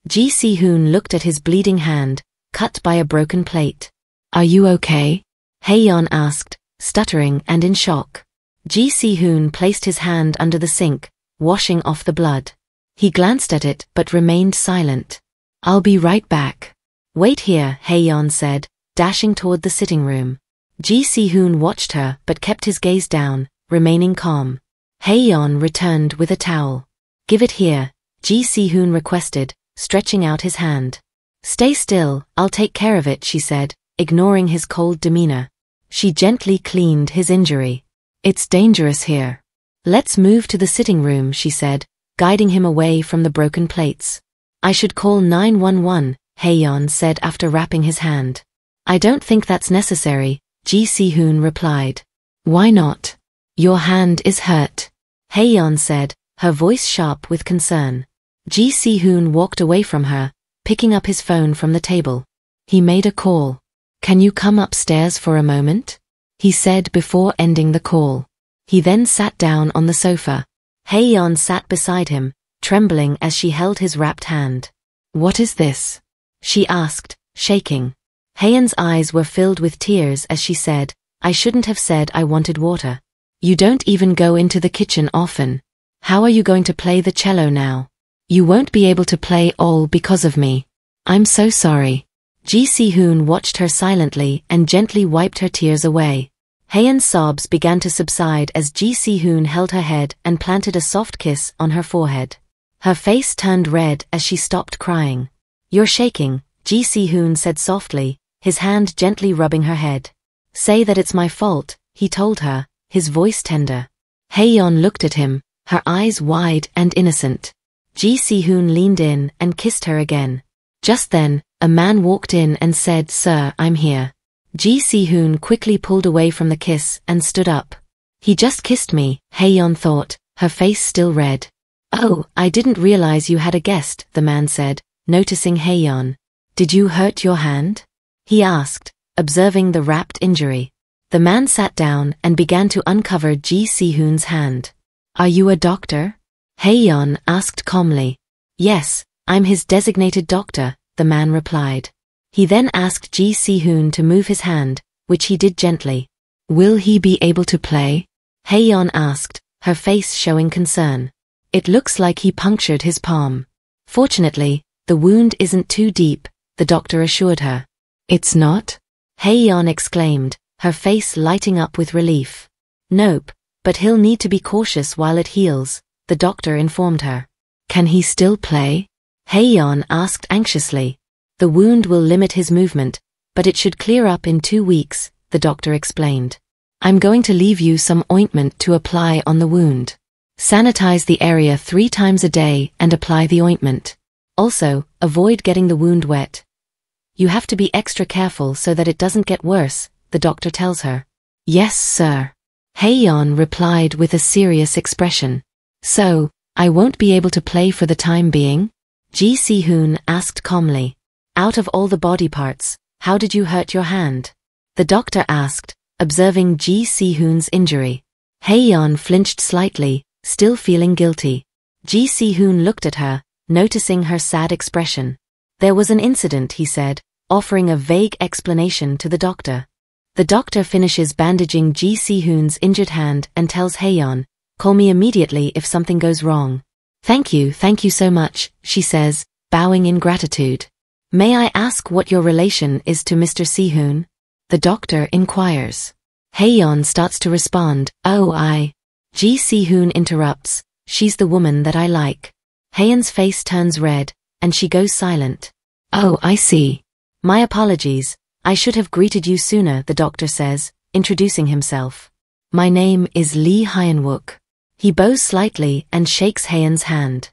Ji Sehun looked at his bleeding hand, cut by a broken plate. Are you okay? Hayeon asked, stuttering and in shock. Ji Sehun placed his hand under the sink, washing off the blood. He glanced at it but remained silent. I'll be right back. Wait here, Hayeon said, dashing toward the sitting room. Ji Sehun watched her but kept his gaze down, remaining calm. Hayeon returned with a towel. Give it here, Ji Sehun requested, stretching out his hand. Stay still, I'll take care of it, she said, ignoring his cold demeanor. She gently cleaned his injury. It's dangerous here. Let's move to the sitting room, she said, guiding him away from the broken plates. I should call 911, Hayeon said after wrapping his hand. I don't think that's necessary, Ji Sehun replied. Why not? Your hand is hurt, Hayeon said, her voice sharp with concern. Ji Sehun walked away from her, picking up his phone from the table. He made a call. "Can you come upstairs for a moment?" he said before ending the call. He then sat down on the sofa. Hayeon sat beside him, trembling as she held his wrapped hand. "What is this?" she asked, shaking. Hayeon's eyes were filled with tears as she said, "I shouldn't have said I wanted water. You don't even go into the kitchen often. How are you going to play the cello now? You won't be able to play all because of me. I'm so sorry." Ji Sehun watched her silently and gently wiped her tears away. Hayeon's sobs began to subside as Ji Sehun held her head and planted a soft kiss on her forehead. Her face turned red as she stopped crying. "You're shaking," Ji Sehun said softly, his hand gently rubbing her head. "Say that it's my fault," he told her, his voice tender. Hayeon looked at him, her eyes wide and innocent. Ji Sehun leaned in and kissed her again. Just then, a man walked in and said, "Sir, I'm here." Ji Sehun quickly pulled away from the kiss and stood up. "He just kissed me," Hayeon thought, her face still red. "Oh, I didn't realize you had a guest," the man said, noticing Hayeon. "Did you hurt your hand?" he asked, observing the wrapped injury. The man sat down and began to uncover Ji Sehun's hand. "Are you a doctor?" Hayeon asked calmly. "Yes, I'm his designated doctor," the man replied. He then asked Ji Sehun to move his hand, which he did gently. "Will he be able to play?" Hayeon asked, her face showing concern. "It looks like he punctured his palm. Fortunately, the wound isn't too deep," the doctor assured her. "It's not?" Hayeon exclaimed, her face lighting up with relief. "Nope, but he'll need to be cautious while it heals," the doctor informed her. "Can he still play?" Hayeon asked anxiously. "The wound will limit his movement, but it should clear up in 2 weeks," the doctor explained. "I'm going to leave you some ointment to apply on the wound. Sanitize the area 3 times a day and apply the ointment. Also, avoid getting the wound wet. You have to be extra careful so that it doesn't get worse," the doctor tells her. "Yes, sir." Hayeon replied with a serious expression. "So, I won't be able to play for the time being?" Ji Sehun asked calmly. "Out of all the body parts, how did you hurt your hand?" the doctor asked, observing Ji Sehun's injury. Hayeon flinched slightly, still feeling guilty. Ji Sehun looked at her, noticing her sad expression. "There was an incident," he said, offering a vague explanation to the doctor. The doctor finishes bandaging Ji Sehun's injured hand and tells Hayeon, "Call me immediately if something goes wrong." Thank you so much," she says, bowing in gratitude. "May I ask what your relation is to Mr. Sehun?" the doctor inquires. Hayeon starts to respond, "Oh, Ji Sehun interrupts, "She's the woman that I like." Hayeon's face turns red, and she goes silent. "Oh, I see. My apologies, I should have greeted you sooner," the doctor says, introducing himself. "My name is Lee Hyun-wook." He bows slightly and shakes Hayeon's hand.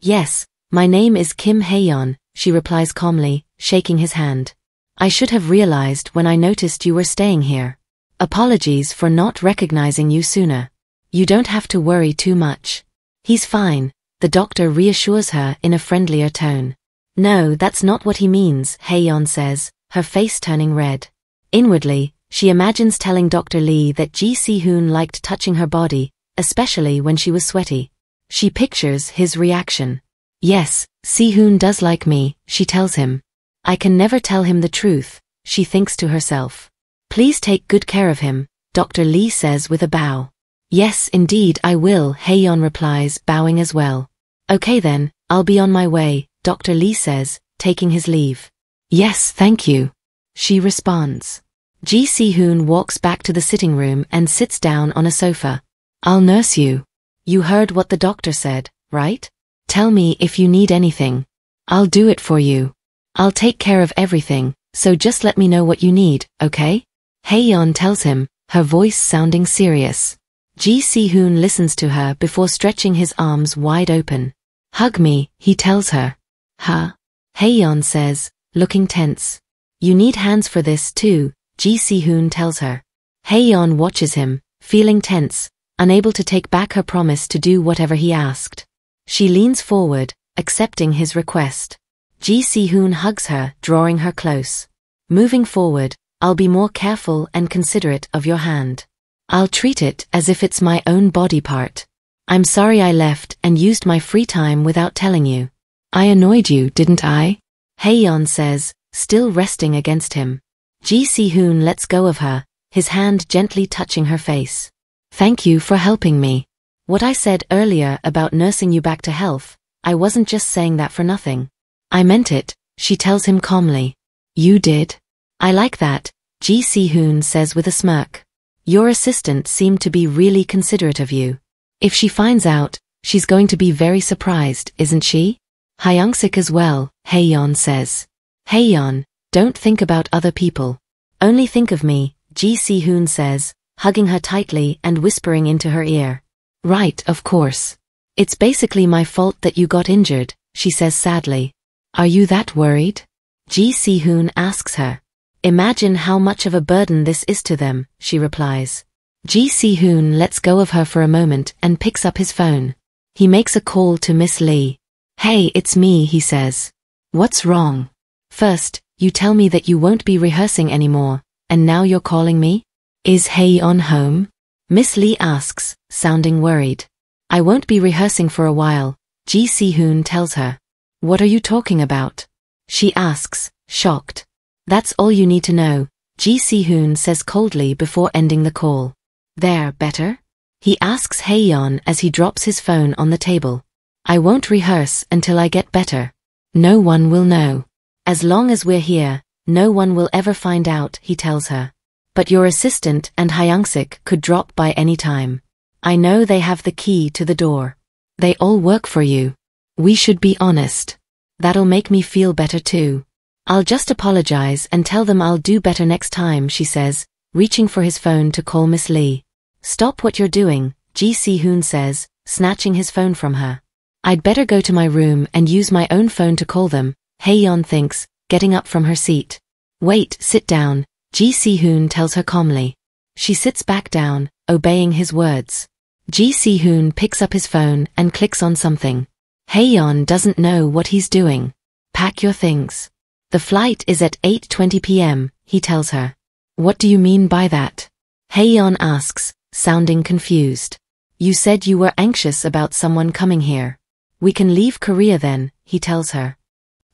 Yes, my name is Kim Hayeon," she replies calmly, shaking his hand. "I should have realized when I noticed you were staying here. Apologies for not recognizing you sooner. You don't have to worry too much. He's fine," the doctor reassures her in a friendlier tone. "No, that's not what he means," Hayeon says, her face turning red. Inwardly, she imagines telling Dr. Lee that Ji Sehun liked touching her body, especially when she was sweaty. She pictures his reaction. "Yes, Sehun does like me," she tells him. "I can never tell him the truth," she thinks to herself. "Please take good care of him," Dr. Lee says with a bow. "Yes, indeed I will," Hayeon replies, bowing as well. "Okay then, I'll be on my way," Dr. Lee says, taking his leave. "Yes, thank you," she responds. Ji Sehun walks back to the sitting room and sits down on a sofa. "I'll nurse you. You heard what the doctor said, right? Tell me if you need anything. I'll do it for you. I'll take care of everything, so just let me know what you need, okay?" Hayeon tells him, her voice sounding serious. Ji Sehun listens to her before stretching his arms wide open. "Hug me," he tells her. "Huh?" Hayeon says, looking tense. "You need hands for this too," Ji Sehun tells her. Hayeon watches him, feeling tense, unable to take back her promise to do whatever he asked. She leans forward, accepting his request. Ji Sehun hugs her, drawing her close. Moving forward, I'll be more careful and considerate of your hand. I'll treat it as if it's my own body part. I'm sorry I left and used my free time without telling you. I annoyed you, didn't I? Hayeon says, still resting against him. Ji Sehun lets go of her, his hand gently touching her face. Thank you for helping me. What I said earlier about nursing you back to health, I wasn't just saying that for nothing. I meant it, she tells him calmly. You did? I like that, Ji Sehun says with a smirk. Your assistant seemed to be really considerate of you. If she finds out, she's going to be very surprised, isn't she? Hyungsik as well, Hayeon says. Hayeon, don't think about other people. Only think of me, Ji Sehun says, hugging her tightly and whispering into her ear. Right, of course. It's basically my fault that you got injured, she says sadly. Are you that worried? Ji Sehun asks her. Imagine how much of a burden this is to them, she replies. Ji Sehun lets go of her for a moment and picks up his phone. He makes a call to Miss Lee. Hey, it's me, he says. What's wrong? First, you tell me that you won't be rehearsing anymore, and now you're calling me? Is Hayeon home? Miss Lee asks, sounding worried. I won't be rehearsing for a while, Ji Sehun tells her. What are you talking about? She asks, shocked. That's all you need to know, Ji Sehun says coldly before ending the call. There, better? He asks Hayeon as he drops his phone on the table. I won't rehearse until I get better. No one will know. As long as we're here, no one will ever find out, he tells her. But your assistant and Hyungsik could drop by any time. I know they have the key to the door. They all work for you. We should be honest. That'll make me feel better too. I'll just apologize and tell them I'll do better next time, she says, reaching for his phone to call Miss Lee. Stop what you're doing, Ji Sehun says, snatching his phone from her. I'd better go to my room and use my own phone to call them, Hayeon thinks, getting up from her seat. Wait, sit down, Ji Sehun tells her calmly. She sits back down, obeying his words. Ji Sehun picks up his phone and clicks on something. Hayeon doesn't know what he's doing. Pack your things. The flight is at 8:20 p.m., he tells her. What do you mean by that? Hayeon asks, sounding confused. You said you were anxious about someone coming here. We can leave Korea then, he tells her.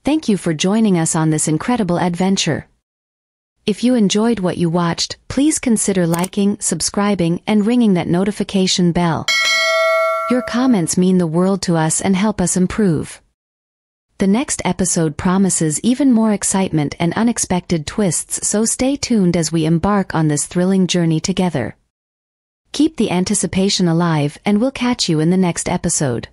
Thank you for joining us on this incredible adventure. If you enjoyed what you watched, please consider liking, subscribing, and ringing that notification bell. Your comments mean the world to us and help us improve. The next episode promises even more excitement and unexpected twists, so stay tuned as we embark on this thrilling journey together. Keep the anticipation alive and we'll catch you in the next episode.